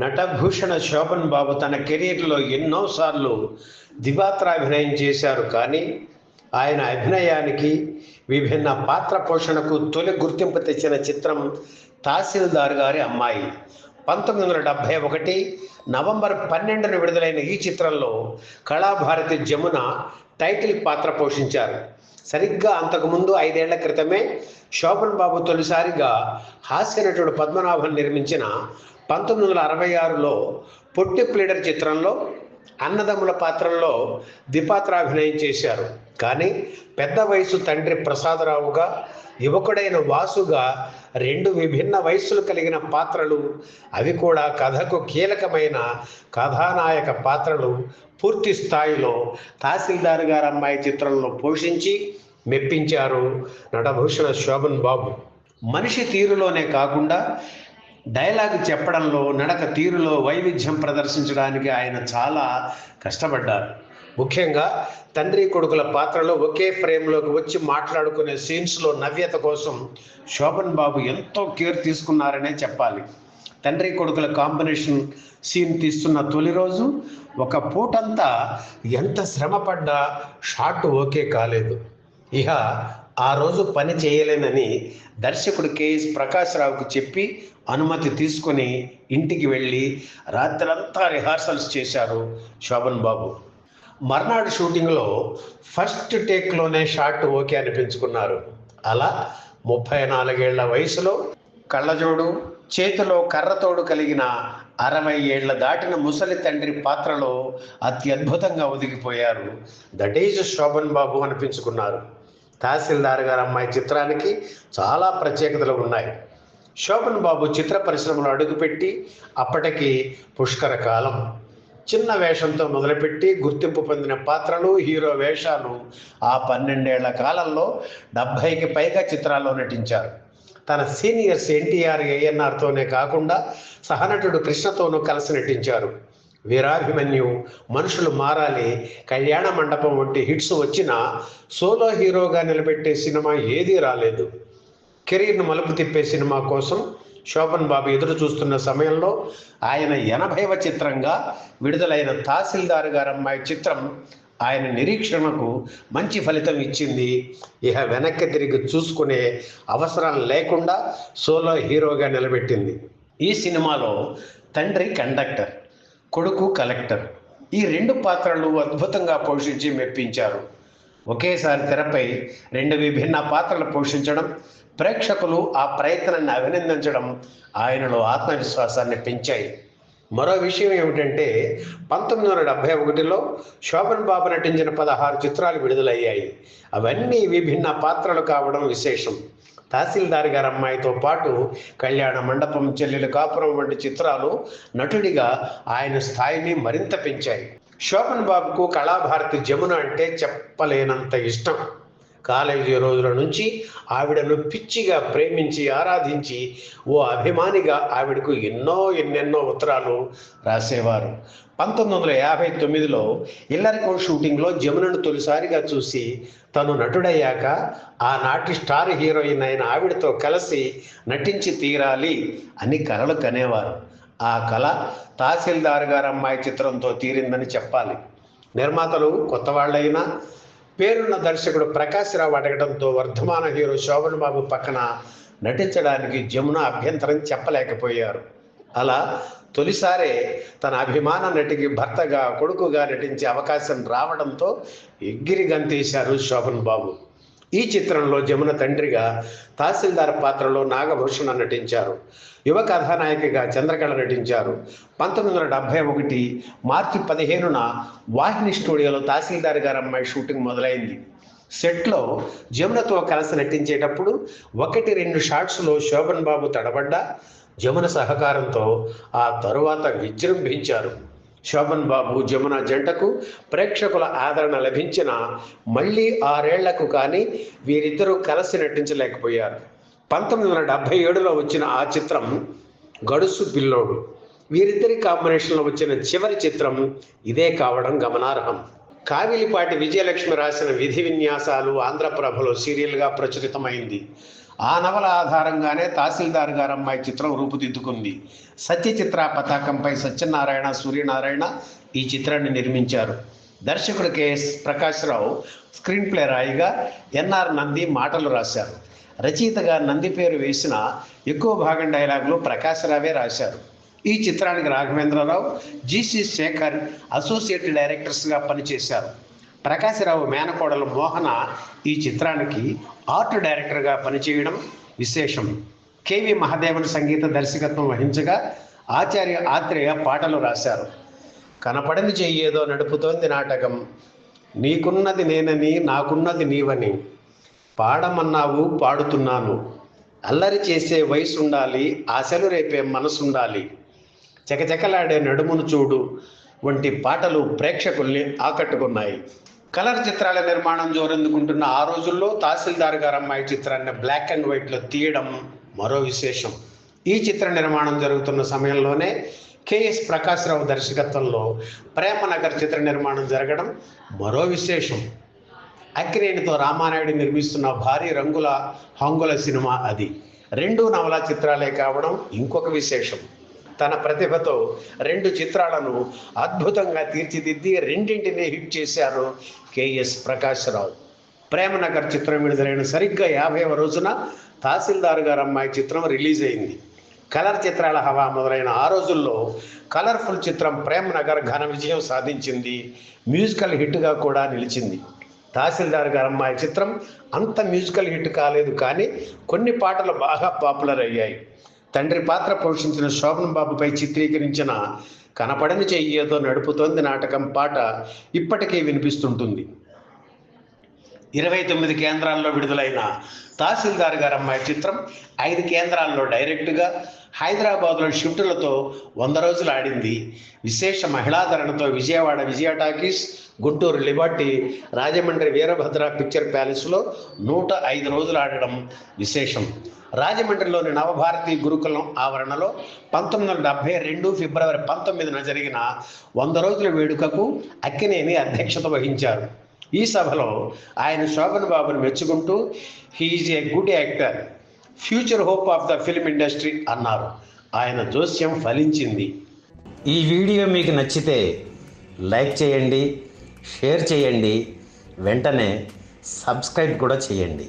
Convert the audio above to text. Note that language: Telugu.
నటభూషణ శోభన్ బాబు తన కెరీర్లో ఎన్నోసార్లు దిబాత్రాభినయం చేశారు. కానీ ఆయన అభినయానికి, విభిన్న పాత్ర పోషణకు తొలి గుర్తింపు తెచ్చిన చిత్రం తహసీల్దార్ గారి అమ్మాయి. 1971 నవంబర్ 12న విడుదలైన ఈ చిత్రంలో కళాభారతి జమున టైటిల్ పాత్ర పోషించారు. సరిగ్గా అంతకుముందు 5 ఏళ్ల క్రితమే శోభన్ బాబు తొలిసారిగా హాస్యనటుడు పద్మనాభన్ నిర్మించిన 1966లో పొట్టి ప్లీడర్ చిత్రంలో అన్నదమ్ముల పాత్రల్లో ద్విపాత్రాభినయం చేశారు. కానీ పెద్ద వయసు తండ్రి ప్రసాదరావుగా, యువకుడైన వాసుగా 2 విభిన్న వయస్సులు కలిగిన పాత్రలు, అవి కూడా కథకు కీలకమైన కథానాయక పాత్రలు పూర్తి స్థాయిలో తహసీల్దార్ గారి అమ్మాయి చిత్రంలో పోషించి మెప్పించారు నటభూషణ శోభన్ బాబు. మనిషి తీరులోనే కాకుండా డైలాగ్ చెప్పడంలో, నడక తీరులో వైవిధ్యం ప్రదర్శించడానికి ఆయన చాలా కష్టపడ్డారు. ముఖ్యంగా తండ్రి కొడుకుల పాత్రలో ఒకే ఫ్రేమ్లోకి వచ్చి మాట్లాడుకునే సీన్స్లో నవ్యత కోసం శోభన్ బాబు ఎంతో కేర్ తీసుకున్నారనే చెప్పాలి. తండ్రి కొడుకుల కాంబినేషన్ సీన్ తీస్తున్న తొలి రోజు ఒక పూటంతా ఎంత శ్రమపడ్డా షాట్ ఓకే కాలేదు. ఇక ఆ రోజు పని చేయలేనని దర్శకుడు కేఎస్ ప్రకాశ్రావుకు చెప్పి అనుమతి తీసుకొని ఇంటికి వెళ్ళి రాత్రంతా రిహార్సల్స్ చేశారు శోభన్ బాబు. మర్నాడు షూటింగ్లో ఫస్ట్ టేక్లోనే షాట్ ఓకే అనిపించుకున్నారు. అలా 34 ఏళ్ల వయసులో కళ్ళజోడు, చేతిలో కర్రతోడు కలిగిన 60 ఏళ్ల దాటిన ముసలి తండ్రి పాత్రలో అత్యద్భుతంగా ఒదిగిపోయారు. దట్ ఈజ్ శోభన్ బాబు అనిపించుకున్నారు. తహసీల్దార్ గారి అమ్మాయి చిత్రానికి చాలా ప్రత్యేకతలు ఉన్నాయి. శోభన్ బాబు చిత్ర పరిశ్రమలో అడుగుపెట్టి అప్పటికి పుష్కర కాలం. చిన్న వేషంతో మొదలుపెట్టి గుర్తింపు పొందిన పాత్రలు, హీరో వేషాలు ఆ 12 ఏళ్ల కాలంలో 70కి పైగా చిత్రాల్లో నటించారు. తన సీనియర్స్ ఎన్టీఆర్, ఏఎన్ఆర్తోనే కాకుండా సహనటుడు కృష్ణతోనూ కలిసి నటించారు. వీరాభిమన్యు, మనుషులు మారాలి, కళ్యాణ మండపం వంటి హిట్స్ వచ్చినా సోలో హీరోగా నిలబెట్టే సినిమా ఏదీ రాలేదు. కెరీర్ను మలుపు తిప్పే సినిమా కోసం శోభన్ బాబు ఎదురు చూస్తున్న సమయంలో ఆయన 80వ చిత్రంగా విడుదలైన తహసీల్దార్ గారి అమ్మాయి చిత్రం ఆయన నిరీక్షణకు మంచి ఫలితం ఇచ్చింది. ఇక వెనక్కి తిరిగి చూసుకునే అవసరం లేకుండా సోలో హీరోగా నిలబెట్టింది. ఈ సినిమాలో తండ్రి కండక్టర్, కొడుకు కలెక్టర్, ఈ 2 పాత్రలు అద్భుతంగా పోషించి మెప్పించారు. ఒకేసారి తెరపై 2 విభిన్న పాత్రలు పోషించడం, ప్రేక్షకులు ఆ ప్రయత్నాన్ని అభినందించడం ఆయనలో ఆత్మవిశ్వాసాన్ని పెంచాయి. మరో విషయం ఏమిటంటే 1971లో శోభన్ బాబు నటించిన 16 చిత్రాలు విడుదలయ్యాయి. అవన్నీ విభిన్న పాత్రలు కావడం విశేషం. తహసీల్దార్ గారి అమ్మాయితో పాటు కళ్యాణ మండపం, చెల్లెలు కాపురం వంటి చిత్రాలు నటుడిగా ఆయన స్థాయిని మరింత పెంచాయి. శోభన్ బాబుకు కళాభారతి జమున అంటే చెప్పలేనంత ఇష్టం. కాలేజీ రోజుల నుంచి ఆవిడను పిచ్చిగా ప్రేమించి, ఆరాధించి ఓ అభిమానిగా ఆవిడకు ఎన్నెన్నో ఉత్తరాలు రాసేవారు. 1959లో ఇల్లరికం షూటింగ్లో జమునను తొలిసారిగా చూసి తను నటుడయ్యాక ఆనాటి స్టార్ హీరోయిన్ అయిన ఆవిడతో కలిసి నటించి తీరాలి అని కలలు కనేవారు. ఆ కళ తహసీల్దార్ గారి అమ్మాయి చిత్రంతో తీరిందని చెప్పాలి. నిర్మాతలు కొత్త వాళ్ళైనా పేరున్న దర్శకుడు ప్రకాశ్రావు అడగడంతో వర్ధమాన హీరో శోభన్ బాబు పక్కన నటించడానికి జమున అభ్యంతరం చెప్పలేకపోయారు. అలా తొలిసారే తన అభిమాన నటికి భర్తగా, కొడుకుగా నటించే అవకాశం రావడంతో ఎగిరి గంతేశారు శోభన్ బాబు. ఈ చిత్రంలో జమున తండ్రిగా, తహసీల్దార్ పాత్రలో నాగభూషణ నటించారు. యువ కథానాయికగా చంద్రకళ నటించారు. 1971 మార్చి 15న వాహిని స్టూడియోలో తహసీల్దార్ గారి అమ్మాయి షూటింగ్ మొదలైంది. సెట్లో జమునతో కలిసి నటించేటప్పుడు 1-2 షాట్స్లో శోభన్ బాబు తడబడ్డా జమున సహకారంతో ఆ తరువాత విజృంభించారు. శోభన్ బాబు, జమున జంటకు ప్రేక్షకుల ఆదరణ లభించిన మళ్ళీ 6 ఏళ్లకు కానీ వీరిద్దరూ కలిసి నటించలేకపోయారు. 1977లో వచ్చిన ఆ చిత్రం గడుసు పిల్లోడు. వీరిద్దరి కాంబినేషన్లో వచ్చిన చివరి చిత్రం ఇదే కావడం గమనార్హం. కావిలిపాటి విజయలక్ష్మి రాసిన విధి విన్యాసాలు ఆంధ్రప్రభలో సీరియల్గా ప్రచురితమైంది. ఆ నవల ఆధారంగానే తహసీల్దార్ గారు అమ్మాయి చిత్రం రూపుదిద్దుకుంది. సత్యచిత్ర పతాకంపై సత్యనారాయణ, సూర్యనారాయణ ఈ చిత్రాన్ని నిర్మించారు. దర్శకుడు కెఎస్ ప్రకాశ్రావు స్క్రీన్ ప్లే రాయిగా ఎన్ఆర్ నంది మాటలు రాశారు. రచయితగా నంది పేరు వేసిన ఎక్కువ భాగం డైలాగులు ప్రకాశ్రావే రాశారు. ఈ చిత్రానికి రాఘవేంద్రరావు, జిసి శేఖర్ అసోసియేట్ డైరెక్టర్స్గా పనిచేశారు. ప్రకాశ్రావు మేనకోడలు మోహన ఈ చిత్రానికి ఆర్ట్ డైరెక్టర్గా పనిచేయడం విశేషం. కెవి మహాదేవన్ సంగీత దర్శకత్వం వహించగా ఆచార్య ఆత్రేయ పాటలు రాశారు. కనపడని చెయ్యేదో నడుపుతోంది నాటకం, నీకున్నది నేనని నాకున్నది నీవని, పాడమన్నావు పాడుతున్నాను, అల్లరి చేసే వయసు ఉండాలి, ఆశలు రేపే మనసుండాలి, చకచకలాడే నడుమును చూడు వంటి పాటలు ప్రేక్షకుల్ని ఆకట్టుకున్నాయి. కలర్ చిత్రాల నిర్మాణం జోరందుకుంటున్న ఆ రోజుల్లో తహసీల్దార్ గారు అమ్మాయి చిత్రాన్ని బ్లాక్ అండ్ వైట్లో తీయడం మరో విశేషం. ఈ చిత్ర నిర్మాణం జరుగుతున్న సమయంలోనే కెఎస్ ప్రకాశ్రావు దర్శకత్వంలో ప్రేమనగర్ చిత్ర నిర్మాణం జరగడం మరో విశేషం. అక్కినేనితో రామానాయుడు నిర్మిస్తున్న భారీ రంగుల హంగుల సినిమా అది. 2 నవలా చిత్రాలే కావడం ఇంకొక విశేషం. తన ప్రతిభతో 2 చిత్రాలను అద్భుతంగా తీర్చిదిద్ది రెండింటినీ హిట్ చేశారు కెఎస్ ప్రకాశ్రావు. ప్రేమనగర్ చిత్రం విడుదలైన సరిగ్గా 50వ రోజున తహసీల్దార్ గారు అమ్మాయి చిత్రం రిలీజ్ అయింది. కలర్ చిత్రాల హవా మొదలైన ఆ రోజుల్లో కలర్ఫుల్ చిత్రం ప్రేమనగర్ ఘన విజయం సాధించింది. మ్యూజికల్ హిట్గా కూడా నిలిచింది. తహసీల్దార్ గారు అమ్మాయి చిత్రం అంత మ్యూజికల్ హిట్ కాలేదు, కానీ కొన్ని పాటలు బాగా పాపులర్ అయ్యాయి. తండ్రి పాత్ర పోషించిన శోభన్ బాబుపై చిత్రీకరించిన కనపడని చెయ్యేదో నడుపుతోంది నాటకం పాట ఇప్పటికీ వినిపిస్తుంటుంది. 29 కేంద్రాల్లో విడుదలైన తహసీల్దార్ గారు అమ్మాయి చిత్రం 5 కేంద్రాల్లో డైరెక్టుగా, హైదరాబాద్లో షిఫ్టులతో 100 రోజులు ఆడింది. విశేష మహిళాధరణతో Vijayawada Vijaya Talkies, Guntur Liberty, Rajahmundry Veerabhadra picture ప్యాలెస్లో 105 రోజులు ఆడడం విశేషం. రాజమండ్రిలోని నవభారతి గురుకులం ఆవరణలో 1972 ఫిబ్రవరి 19న జరిగిన 100 రోజుల వేడుకకు అక్కినేని అధ్యక్షత వహించారు. ఈ సభలో ఆయన శోభన్ బాబును మెచ్చుకుంటూ he is a good actor, future hope of the film industry అన్నారు. ఆయన జోస్యం ఫలించింది. ఈ వీడియో మీకు నచ్చితే లైక్ చేయండి, షేర్ చేయండి, వెంటనే సబ్స్క్రైబ్ కూడా చేయండి.